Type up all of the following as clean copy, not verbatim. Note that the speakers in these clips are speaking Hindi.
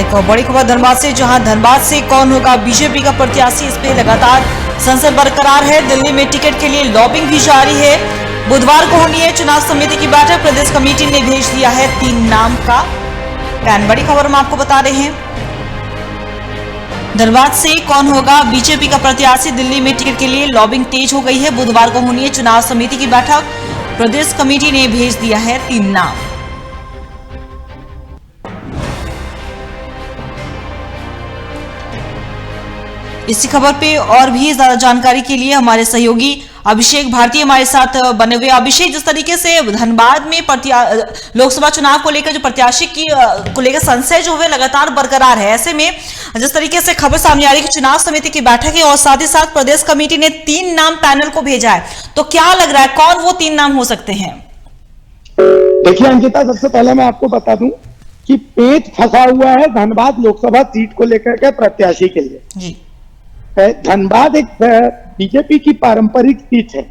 एक बड़ी खबर धनबाद से, जहां धनबाद से कौन होगा बीजेपी का प्रत्याशी, इस पे लगातार संशय बरकरार है। दिल्ली में टिकट के लिए लॉबिंग भी जारी है। बुधवार को होनी है चुनाव समिति की बैठक। प्रदेश कमेटी ने भेज दिया है 3 नाम का पैन। बड़ी खबर हम आपको बता रहे हैं, धनबाद से कौन होगा बीजेपी का प्रत्याशी, दिल्ली में टिकट के लिए लॉबिंग तेज हो गई है। बुधवार को होनी है चुनाव समिति की बैठक। प्रदेश कमेटी ने भेज दिया है 3 नाम। इसी खबर पे और भी ज्यादा जानकारी के लिए हमारे सहयोगी अभिषेक भारती हमारे साथ बने हुए। अभिषेक, जिस तरीके से धनबाद में लोकसभा चुनाव को लेकर जो प्रत्याशी को लेकर संशय जो है लगातार बरकरार है, ऐसे में जिस तरीके से खबर सामने आ रही है कि चुनाव समिति की बैठक है और साथ ही साथ प्रदेश कमेटी ने 3 नाम पैनल को भेजा है, तो क्या लग रहा है कौन वो 3 नाम हो सकते हैं? देखिए अंकिता, सबसे पहले मैं आपको बता दूं कि पेच फंसा हुआ है धनबाद लोकसभा सीट को लेकर के प्रत्याशी के लिए जी। धनबाद एक बीजेपी की पारंपरिक सीट है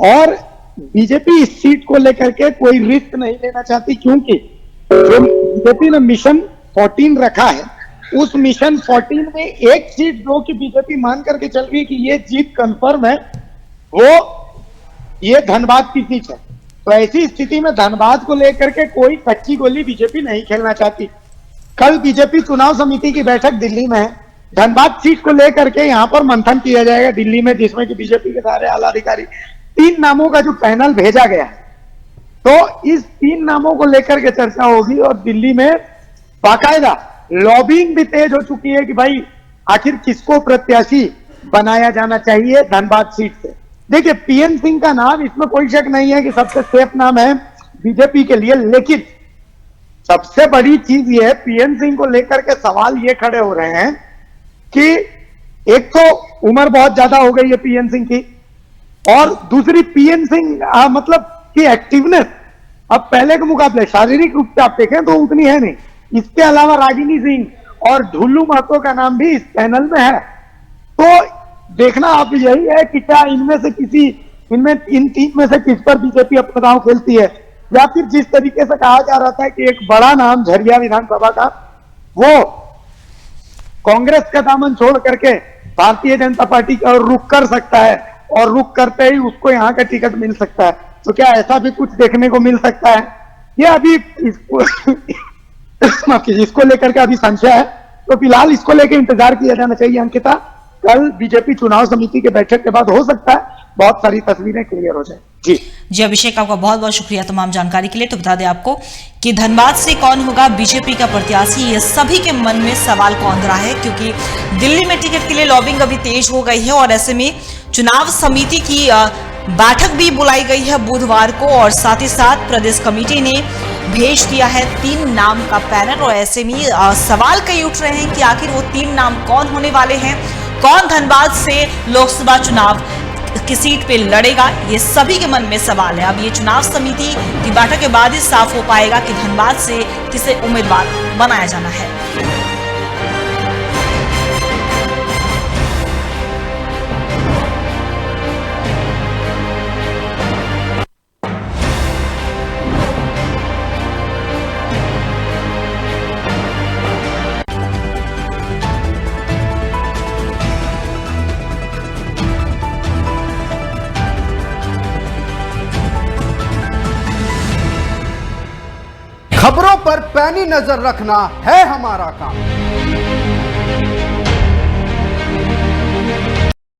और बीजेपी इस सीट को लेकर के कोई रिस्क नहीं लेना चाहती, क्योंकि जो बीजेपी ने मिशन 14 रखा है, उस मिशन 14 में एक सीट जो कि बीजेपी मान करके चल रही है कि ये जीत कंफर्म है, वो ये धनबाद की सीट है। तो ऐसी स्थिति में धनबाद को लेकर के कोई कच्ची गोली बीजेपी नहीं खेलना चाहती। कल बीजेपी चुनाव समिति की बैठक दिल्ली में है। धनबाद सीट को लेकर के यहाँ पर मंथन किया जाएगा दिल्ली में, जिसमें कि बीजेपी के सारे आला अधिकारी 3 नामों का जो पैनल भेजा गया है, तो इस 3 नामों को लेकर के चर्चा होगी और दिल्ली में बाकायदा लॉबिंग भी तेज हो चुकी है कि भाई आखिर किसको प्रत्याशी बनाया जाना चाहिए धनबाद सीट से। देखिए, पीएन सिंह का नाम, इसमें कोई शक नहीं है कि सबसे सेफ नाम है बीजेपी के लिए, लेकिन सबसे बड़ी चीज ये है, पीएन सिंह को लेकर के सवाल ये खड़े हो रहे हैं कि एक तो उम्र बहुत ज्यादा हो गई है पीएन सिंह की, और दूसरी पीएन सिंह मतलब कि एक्टिवनेस अब पहले के मुकाबले शारीरिक रूप से आप देखें तो उतनी है नहीं। इसके अलावा रागिनी सिंह और ढुल्लू महतो का नाम भी इस पैनल में है। तो देखना आप यही है कि क्या इनमें से किसी, इन 3 में से किस पर बीजेपी अपना दांव खेलती है, या फिर जिस तरीके से कहा जा रहा था कि एक बड़ा नाम झरिया विधानसभा का, वो कांग्रेस का दामन छोड़ करके भारतीय जनता पार्टी का रुख कर सकता है और रुख करते ही उसको यहाँ का टिकट मिल सकता है। तो क्या ऐसा भी कुछ देखने को मिल सकता है? ये अभी इसको लेकर के अभी संशय है, तो फिलहाल इसको लेकर इंतजार किया जाना चाहिए अंकिता। कल बीजेपी चुनाव समिति के बैठक के बाद हो सकता है बहुत सारी तस्वीरें क्लियर हो जाए। जी अभिषेक, आपका बहुत बहुत शुक्रिया तमाम जानकारी के लिए। तो बता दें आपको कि धनबाद से कौन होगा बीजेपी का प्रत्याशी, ये सभी के मन में सवाल कौंध रहा है, क्योंकि दिल्ली में टिकट के लिए लॉबिंग अभी तेज हो गई है और ऐसे में चुनाव समिति की बैठक भी बुलाई गई है बुधवार को, और साथ ही साथ प्रदेश कमेटी ने भेज दिया है 3 नाम का पैनल। और ऐसे में सवाल कई उठ रहे हैं कि आखिर वो 3 नाम कौन होने वाले हैं, कौन धनबाद से लोकसभा चुनाव की सीट पे लड़ेगा, ये सभी के मन में सवाल है। अब ये चुनाव समिति की बैठक के बाद ही साफ हो पाएगा कि धनबाद से किसे उम्मीदवार बनाया जाना है। खबरों पर पैनी नजर रखना है हमारा काम।